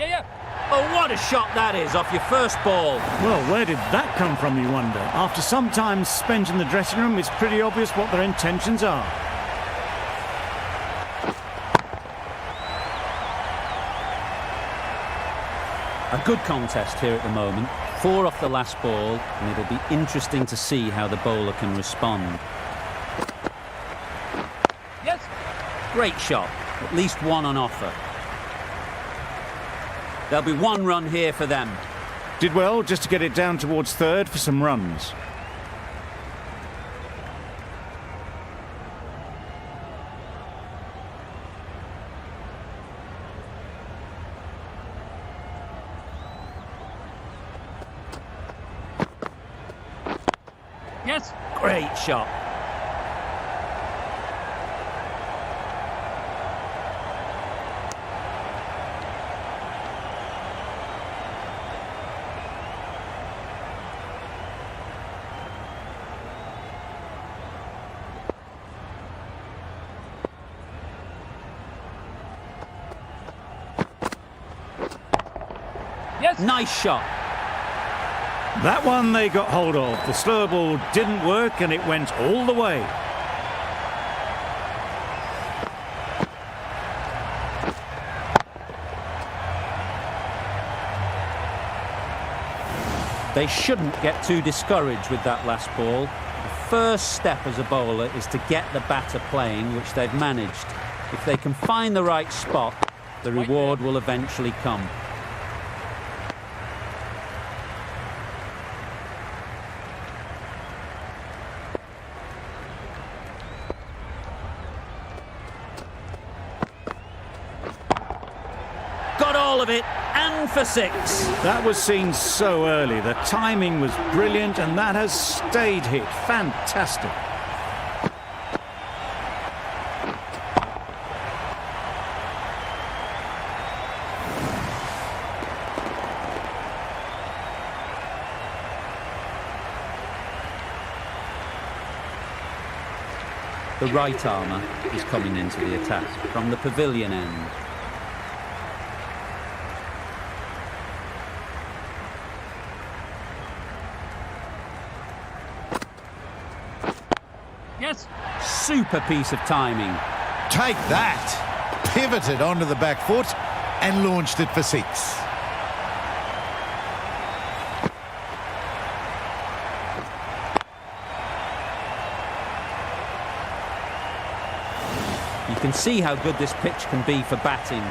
Oh, what a shot that is off your first ball. Well, where did that come from, you wonder? After some time spent in the dressing room, it's pretty obvious what their intentions are. A good contest here at the moment. 4 off the last ball, and it'll be interesting to see how the bowler can respond. Yes! Great shot. At least one on offer. There'll be 1 run here for them. Did well just to get it down towards third for some runs. Yes! Great shot. Yes! Nice shot. That one they got hold of. The slower ball didn't work and it went all the way. They shouldn't get too discouraged with that last ball. The first step as a bowler is to get the batter playing, which they've managed. If they can find the right spot, the reward will eventually come. Got all of it, and for 6. That was seen so early. The timing was brilliant and that has stayed hit. Fantastic. The right armour is coming into the attack from the pavilion end. Yes. Super piece of timing. Take that. Pivoted onto the back foot and launched it for 6. You can see how good this pitch can be for batting.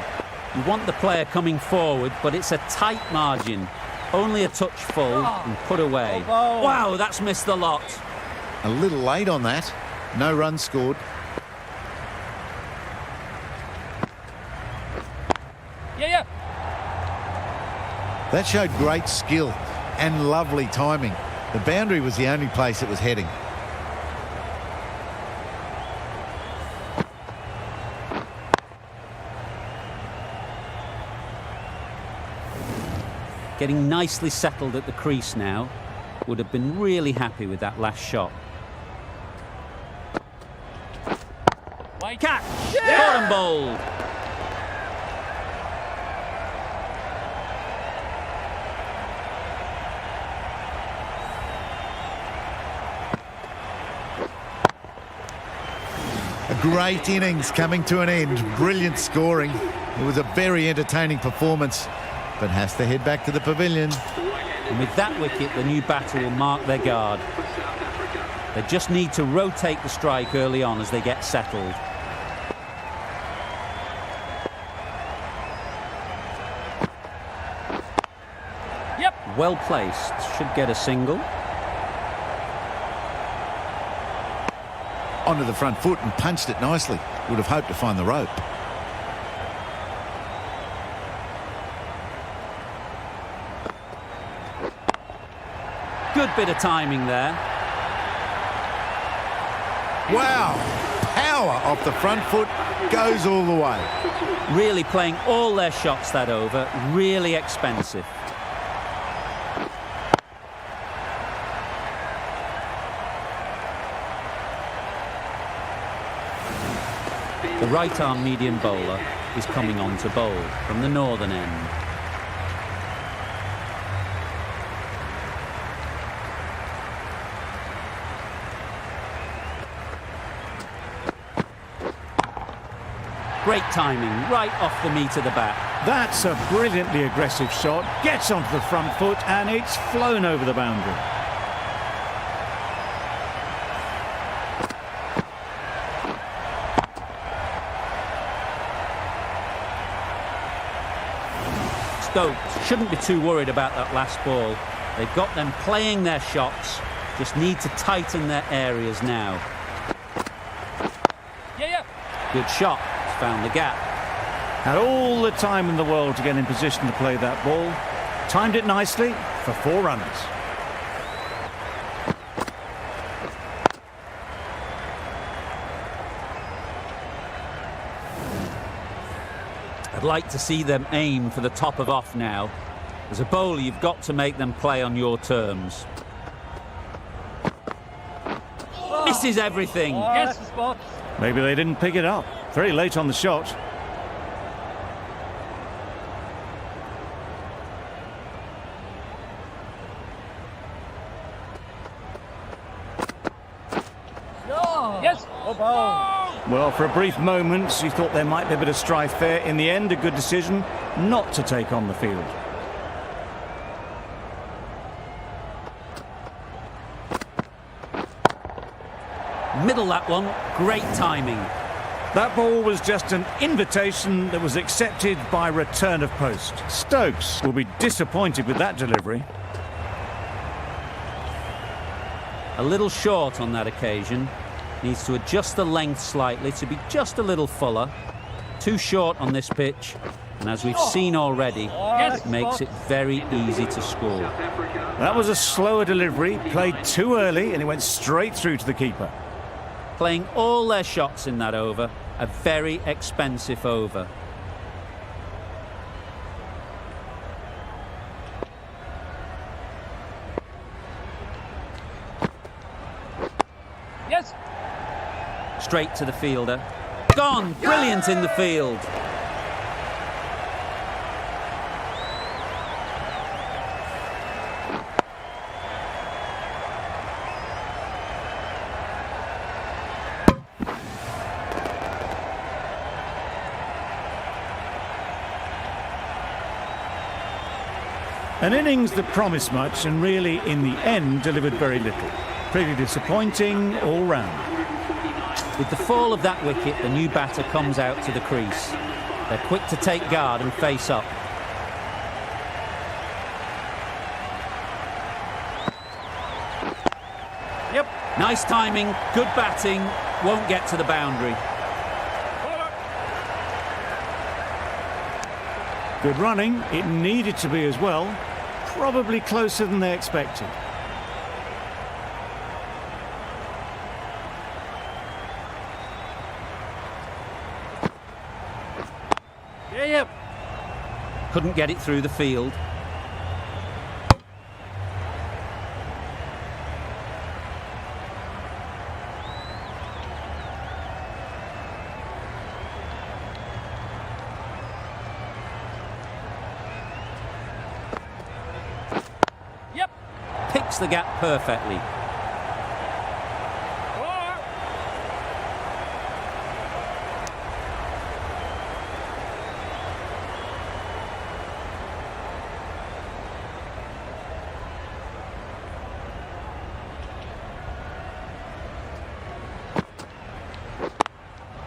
You want the player coming forward, but it's a tight margin. Only a touch full and put away. Wow, that's missed the lot. A little late on that. No runs scored. That showed great skill and lovely timing. The boundary was the only place it was heading. Getting nicely settled at the crease now. Would have been really happy with that last shot. Catch! Caught and bowled. A great innings coming to an end. Brilliant scoring. It was a very entertaining performance, but has to head back to the pavilion. And with that wicket, the new batter will mark their guard. They just need to rotate the strike early on as they get settled. Well placed, should get a single. Onto the front foot and punched it nicely. Would have hoped to find the rope. Good bit of timing there. Wow! Power off the front foot, goes all the way. Really playing all their shots that over, really expensive. The right-arm medium bowler is coming on to bowl from the northern end. Great timing, right off the meat of the bat. That's a brilliantly aggressive shot. Gets onto the front foot and it's flown over the boundary. Stokes shouldn't be too worried about that last ball. They've got them playing their shots, just need to tighten their areas now. Good shot, he's found the gap. Had all the time in the world to get in position to play that ball. Timed it nicely for 4 runs. I'd like to see them aim for the top of off now. As a bowler, you've got to make them play on your terms. Misses everything. Yes, the spot. Maybe they didn't pick it up. Very late on the shot. Yes. Well, for a brief moment, you thought there might be a bit of strife there. In the end, a good decision not to take on the field. Middle that one, great timing. That ball was just an invitation that was accepted by return of post. Stokes will be disappointed with that delivery. A little short on that occasion. Needs to adjust the length slightly to be just a little fuller. Too short on this pitch. And as we've seen already, it makes it very easy to score. That was a slower delivery, played too early, and it went straight through to the keeper. Playing all their shots in that over, a very expensive over. Yes. Straight to the fielder. Gone! Brilliant in the field. An innings that promised much and really, in the end, delivered very little. Pretty disappointing all round. With the fall of that wicket, the new batter comes out to the crease. They're quick to take guard and face up. Yep. Nice timing, good batting, won't get to the boundary. Good running, it needed to be as well. Probably closer than they expected. Yep. Couldn't get it through the field. Yep. Picks the gap perfectly.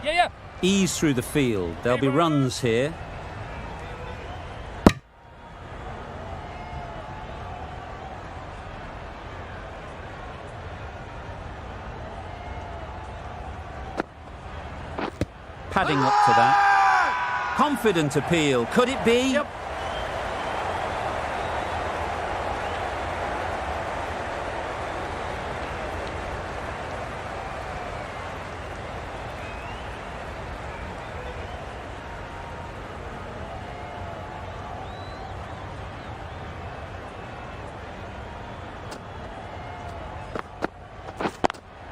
Yeah. Ease through the field. There'll be runs here. Padding up to that. Confident appeal. Could it be? Yep.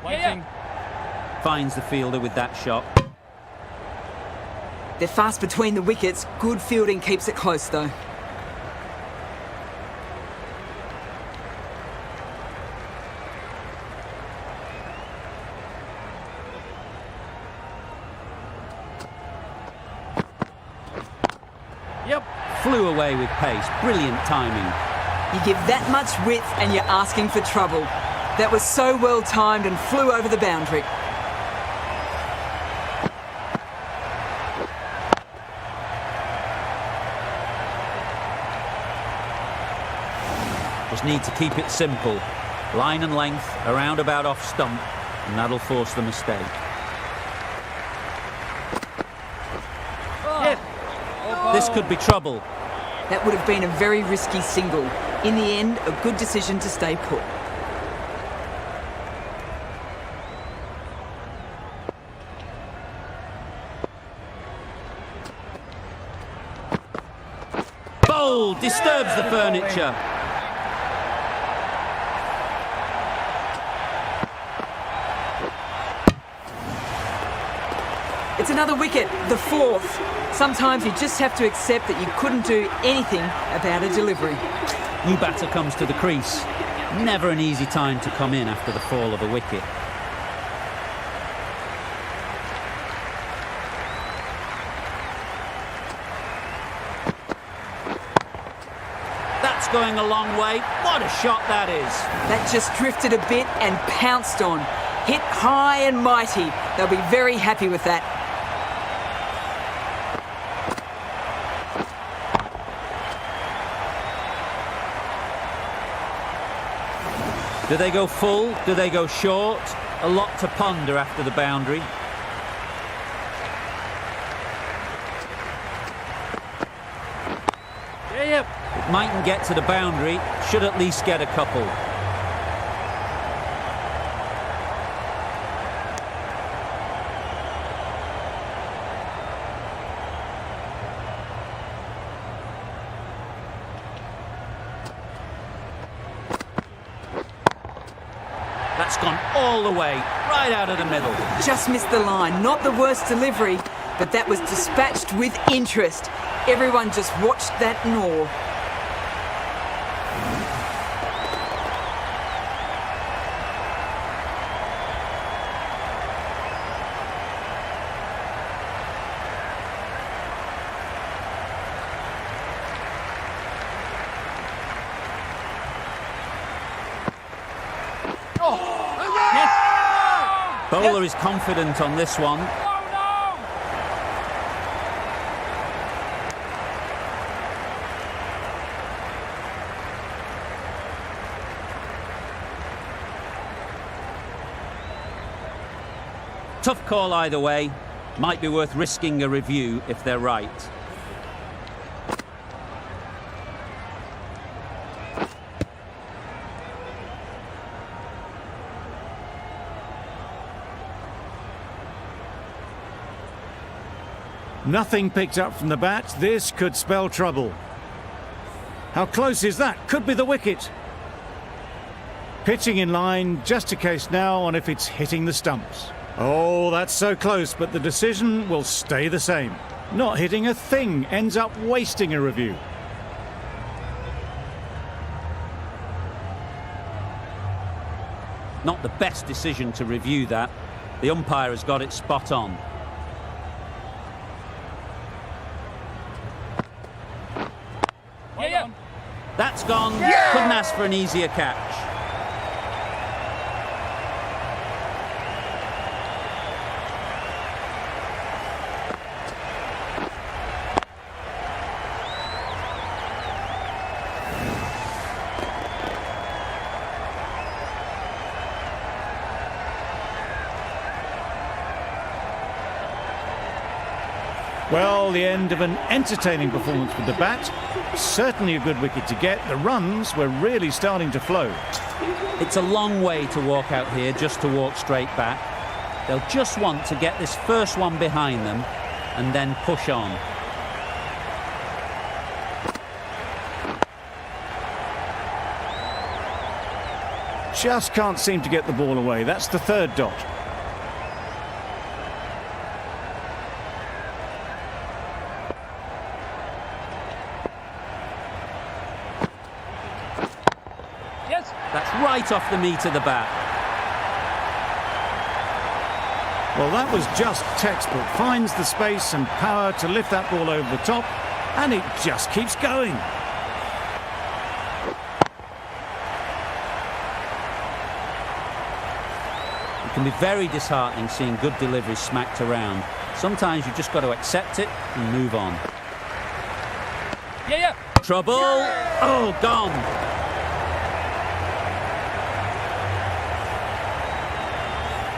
Waiting. Finds the fielder with that shot. They're fast between the wickets. Good fielding keeps it close, though. Yep. Flew away with pace. Brilliant timing. You give that much width and you're asking for trouble. That was so well timed and flew over the boundary. Just need to keep it simple. Line and length, around about off stump, and that'll force the mistake. Yes. This could be trouble. That would have been a very risky single. In the end, a good decision to stay put. Bowl disturbs the furniture. It's another wicket, the fourth. Sometimes you just have to accept that you couldn't do anything about a delivery. New batter comes to the crease. Never an easy time to come in after the fall of a wicket. That's going a long way. What a shot that is. That just drifted a bit and pounced on. Hit high and mighty. They'll be very happy with that. Do they go full? Do they go short? A lot to ponder after the boundary. Yep. It mightn't get to the boundary, should at least get a couple. That's gone all the way, right out of the middle. Just missed the line. Not the worst delivery, but that was dispatched with interest. Everyone just watched that gnaw. Bowler is confident on this one. Tough call either way. Might be worth risking a review if they're right. Nothing picked up from the bat. This could spell trouble. How close is that? Could be the wicket. Pitching in line, just a case now on if it's hitting the stumps. Oh, that's so close, but the decision will stay the same. Not hitting a thing ends up wasting a review. Not the best decision to review that. The umpire has got it spot on. Yep. That's gone. Couldn't ask for an easier catch. Well, the end of an entertaining performance with the bat. Certainly a good wicket to get. The runs were really starting to flow. It's a long way to walk out here just to walk straight back. They'll just want to get this first one behind them and then push on. Just can't seem to get the ball away. That's the third dot. That's right off the meat of the bat. Well, that was just textbook. Finds the space and power to lift that ball over the top. And it just keeps going. It can be very disheartening seeing good deliveries smacked around. Sometimes you've just got to accept it and move on. Yeah. Trouble! Oh, gone!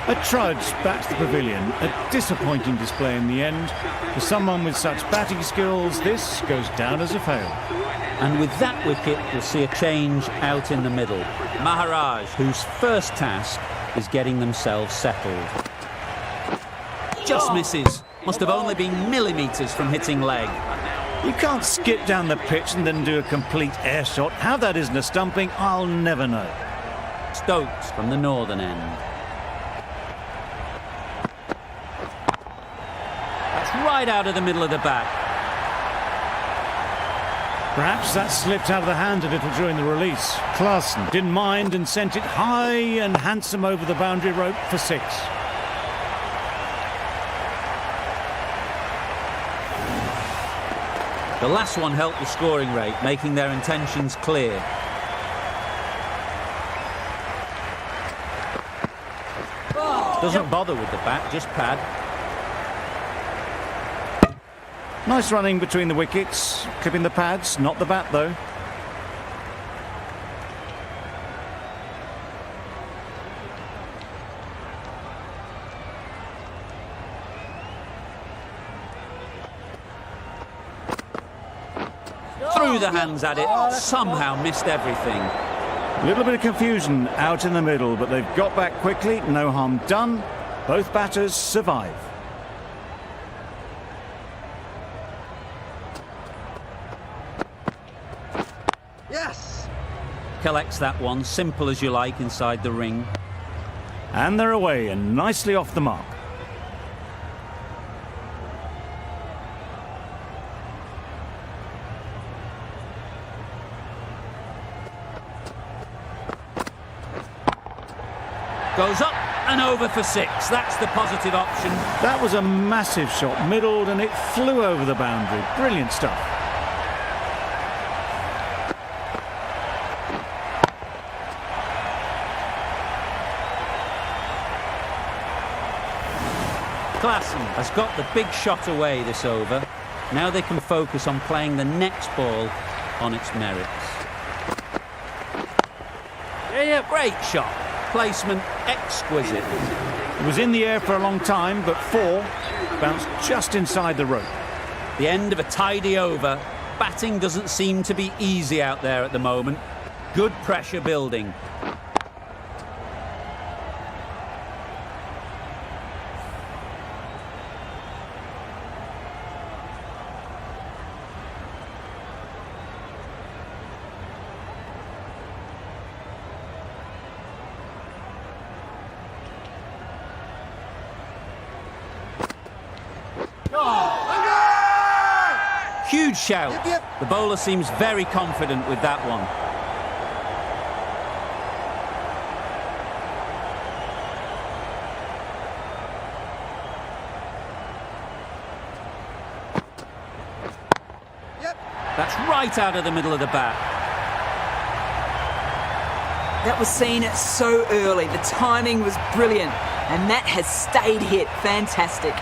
A trudge back to the pavilion. A disappointing display in the end. For someone with such batting skills, this goes down as a fail. And with that wicket, we'll see a change out in the middle. Maharaj, whose first task is getting themselves settled. Just misses. Must have only been millimetres from hitting leg. You can't skip down the pitch and then do a complete air shot. How that isn't a stumping, I'll never know. Stokes from the northern end. That's right out of the middle of the bat. Perhaps that slipped out of the hand a little during the release. Klaassen didn't mind and sent it high and handsome over the boundary rope for 6. The last one helped the scoring rate, making their intentions clear. Doesn't bother with the bat, just pad. Nice running between the wickets, clipping the pads, not the bat though. Threw the hands at it, somehow missed everything. A little bit of confusion out in the middle, but they've got back quickly, no harm done. Both batters survive. Yes. Collects that one, simple as you like, inside the ring. And they're away and nicely off the mark. Goes up and over for 6. That's the positive option. That was a massive shot, middled, and it flew over the boundary. Brilliant stuff. Klaassen has got the big shot away this over. Now they can focus on playing the next ball on its merits. Yeah. Great shot. Placement exquisite. It was in the air for a long time, but 4 bounced just inside the rope. The end of a tidy over. Batting doesn't seem to be easy out there at the moment. Good pressure building. Huge shout. The bowler seems very confident with that one. That's right out of the middle of the bat. That was seen so early. The timing was brilliant. And that has stayed hit. Fantastic.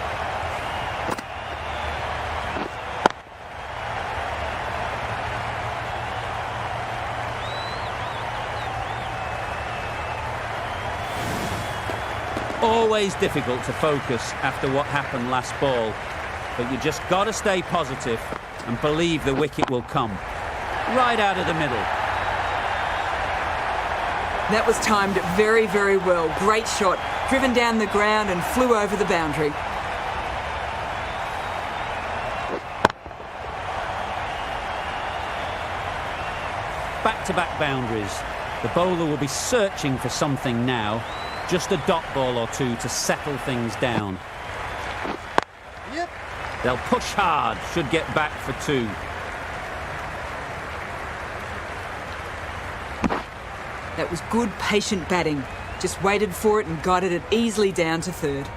Always difficult to focus after what happened last ball, but you just got to stay positive and believe the wicket will come. Right out of the middle. That was timed very, very well. Great shot. Driven down the ground and flew over the boundary. Back-to-back boundaries. The bowler will be searching for something now. Just a dot ball or two to settle things down. They'll push hard, should get back for 2. That was good, patient batting. Just waited for it and guided it easily down to 3rd.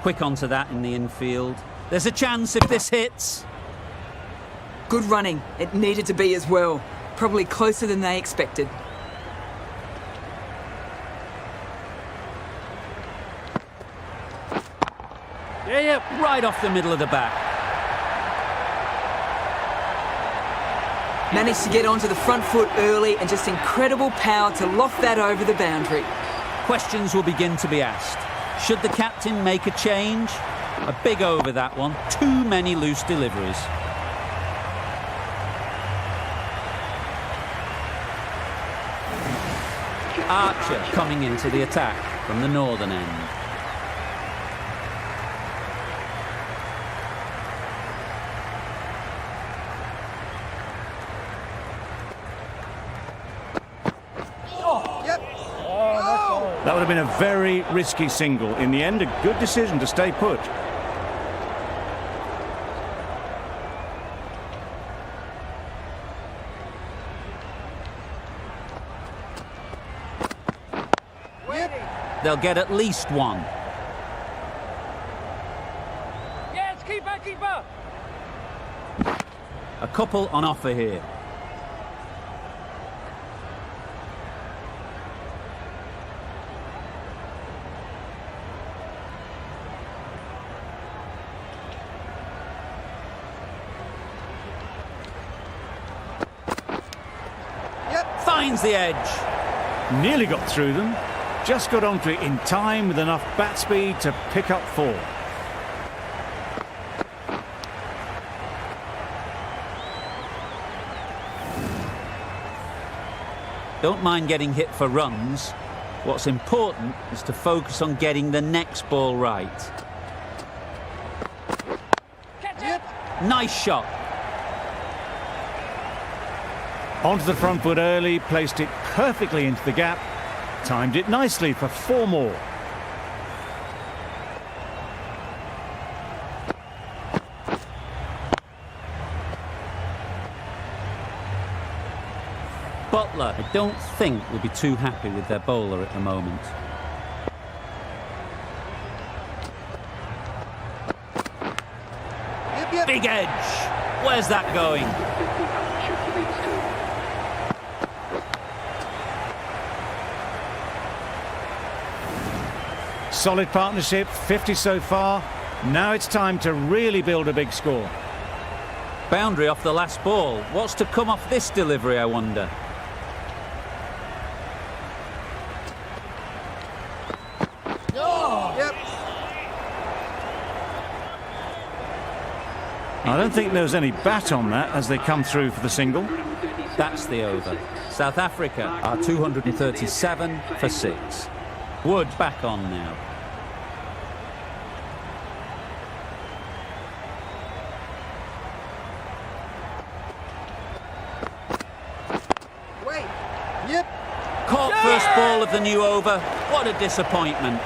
Quick onto that in the infield. There's a chance if this hits. Good running. It needed to be as well. Probably closer than they expected. Yeah, yeah. Right off the middle of the bat. Managed to get onto the front foot early and just incredible power to loft that over the boundary. Questions will begin to be asked. Should the captain make a change? A big over that one. Too many loose deliveries. Archer coming into the attack from the northern end. That would have been a very risky single. In the end, a good decision to stay put. They'll get at least one. Yes, keeper, keeper. A couple on offer here. Finds the edge. Nearly got through them. Just got onto it in time with enough bat speed to pick up 4. Don't mind getting hit for runs. What's important is to focus on getting the next ball right. Catch it. Nice shot. Onto the front foot early, placed it perfectly into the gap. Timed it nicely for 4 more. Butler, I don't think, will be too happy with their bowler at the moment. Big edge. Where's that going? Solid partnership, 50 so far. Now it's time to really build a big score. Boundary off the last ball. What's to come off this delivery, I wonder? I don't think there was any bat on that as they come through for the single. That's the over. South Africa are 237 for 6. Wood back on now. Caught first ball of the new over. What a disappointment.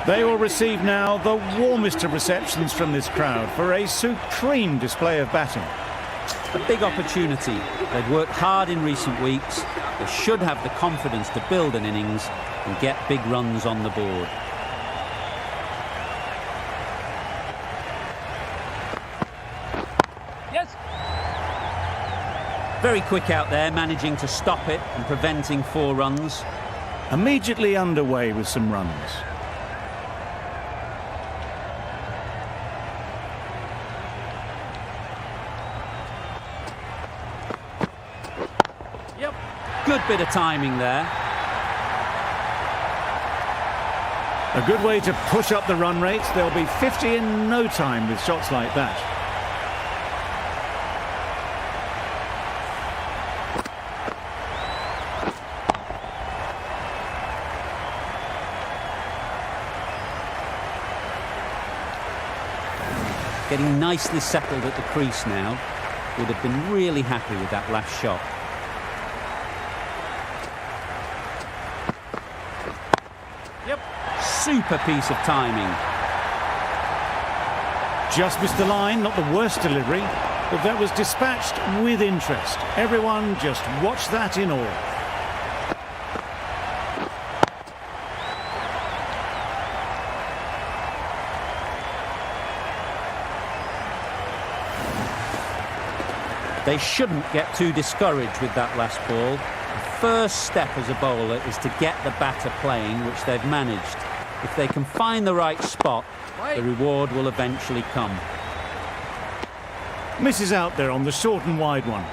They will receive now the warmest of receptions from this crowd for a supreme display of batting. A big opportunity. They've worked hard in recent weeks. They should have the confidence to build an innings and get big runs on the board. Yes. Very quick out there, managing to stop it and preventing 4 runs. Immediately underway with some runs. Good bit of timing there. A good way to push up the run rate. They'll be 50 in no time with shots like that. Getting nicely settled at the crease now. Would have been really happy with that last shot. Yep. Super piece of timing. Just missed the line, not the worst delivery, but that was dispatched with interest. Everyone just watched that in awe. They shouldn't get too discouraged with that last ball. The first step as a bowler is to get the batter playing, which they've managed. If they can find the right spot, the reward will eventually come. Misses out there on the short and wide one.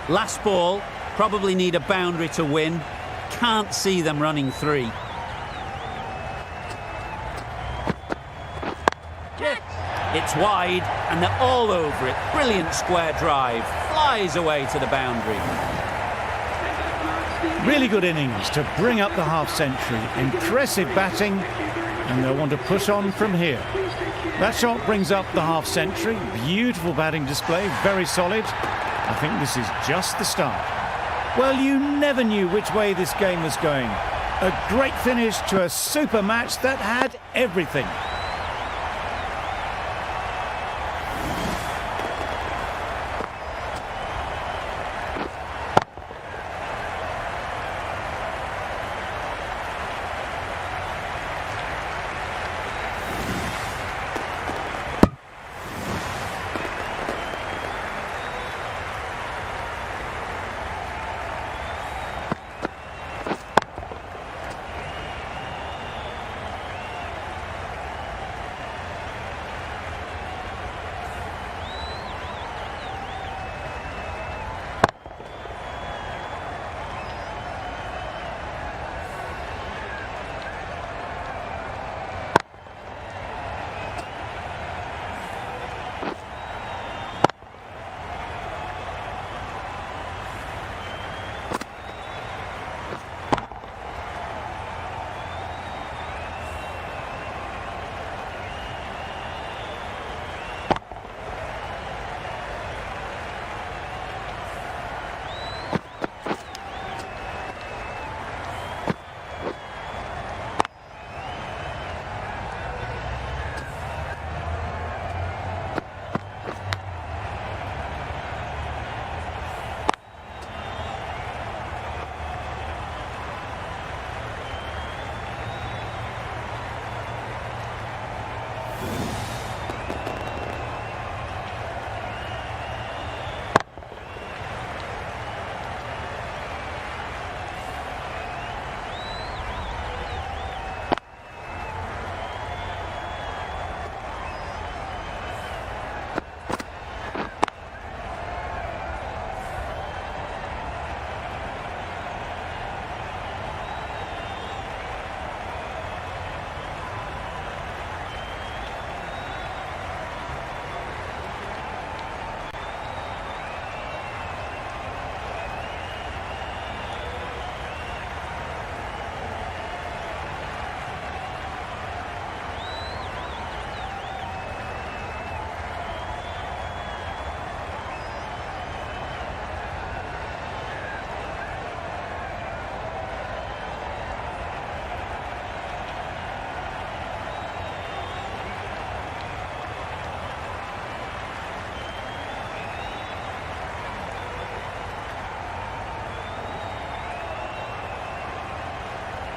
Last ball, probably need a boundary to win. Can't see them running three. It's wide, and they're all over it. Brilliant square drive. Flies away to the boundary. Really good innings to bring up the half-century. Impressive batting, and they'll want to push on from here. That shot brings up the half-century. Beautiful batting display, very solid. I think this is just the start. Well, you never knew which way this game was going. A great finish to a super match that had everything.